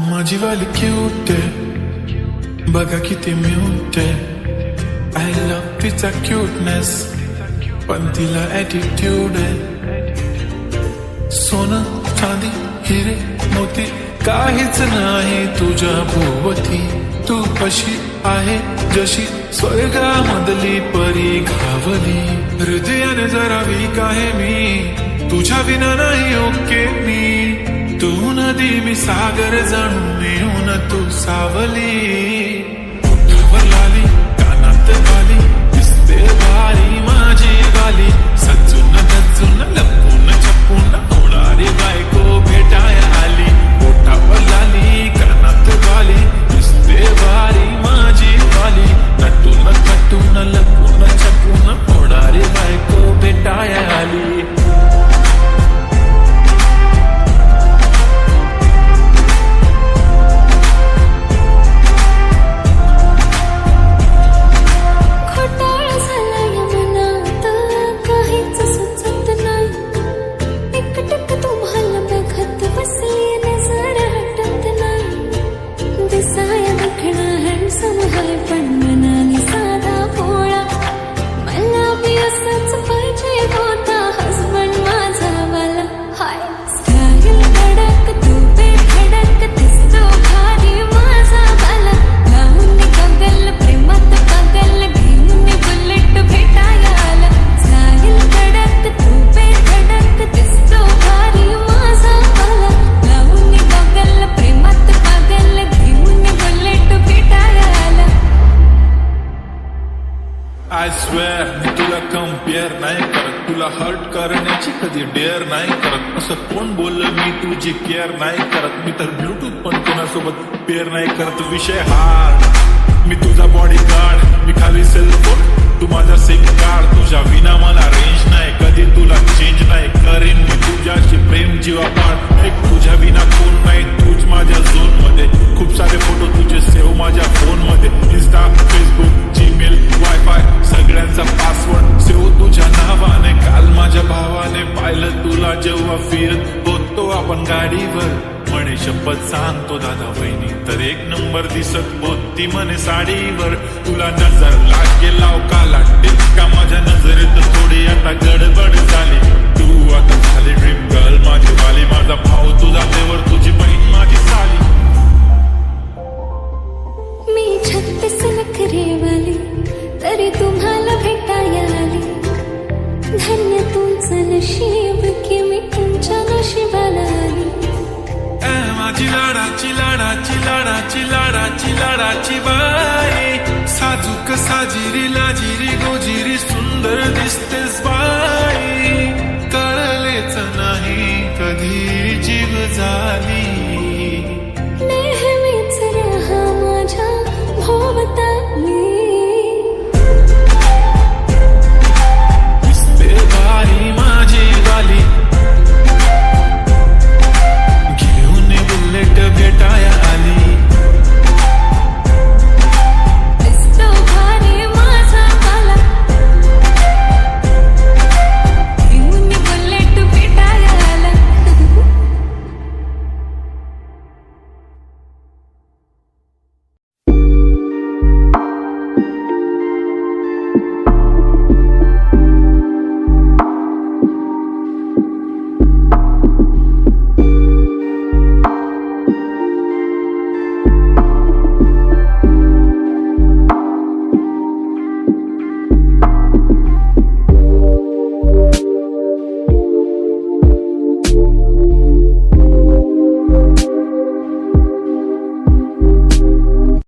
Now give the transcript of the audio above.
माझी वाली क्यूट आहे, बघा किती म्यूट आहे. आय लव्ह तिचा क्यूटनेस, पण तिला ॲटिट्यूड आहे. सोनं चांदी हिरे मोती काहीच नाही तुझ्या भोवती. तू अशी आहे जशी स्वर्गामधली परी घावली. हृदयाने जरा वीक आहे मी, तुझ्या विना नाही ओके मी. तू नदी मी सागर जाणून येऊन तू सावली. ओठावर लाली कानात बाली, दिसते भारी माझी गाली. सजून गजून लपून छपून होणारी बायको भेटाया आली. ओठावर लाली कानात बाली, दिसते भारी माझी गाली. नटून नटून लपून छपून होणारी बायको भेटाया आली. आय स्वेअर मी तुला कम्पेअर नाही करत, तुला हर्ट करण्याची कधी डेअर नाही करत. असं कोण बोललं मी तुझी केअर नाही करत. मी तर ब्लूटूथ पण कोणासोबत पेअर नाही करत. विषय हार्ड, मी तुझा बॉडी गार्ड. मी खाली सेलफोन, तू माझा सिम कार्ड. तुझ्या विना मला रेंज नाही, कधी तुला चेंज नाही करीन मी तुझ्याशी प्रेम जीवापाड. एक तुझ्या विना कोण नाही, तूच माझ्या झोन मध्ये. खूप सारे फोटो तुझे सेव्ह माझ्या फोन मध्ये. इंस्टा फेसबुक जीमेल वायफाय सगळ्यांचा पासवर्ड सेव्ह तुझ्या नावाने. काल माझ्या भावाने पाहिलं तुला जेव्हा फिरत होतो आपण गाडीवर. म्हणे शपथ सांगतो दादा वहिनी तर एक नंबर दिसत होती म्हणे साडीवर. तुला नजर लागे लावकाला टिचका माझ्या नजरेत थोडी आता गडबड झाली. तू आता झाली ड्रीम गर्ल माझी वाली. माझा भाऊ तुझा देवर, तुझी बहीण माझी साली. मी 36 नखरे वाली, तरी तुम्हाला भेटाया आली. धन्य तुमचं नशीब की मी तुमच्या नशिबाला आली. माझी लाडाची लाडाची लाडाची लाडाची लाडाची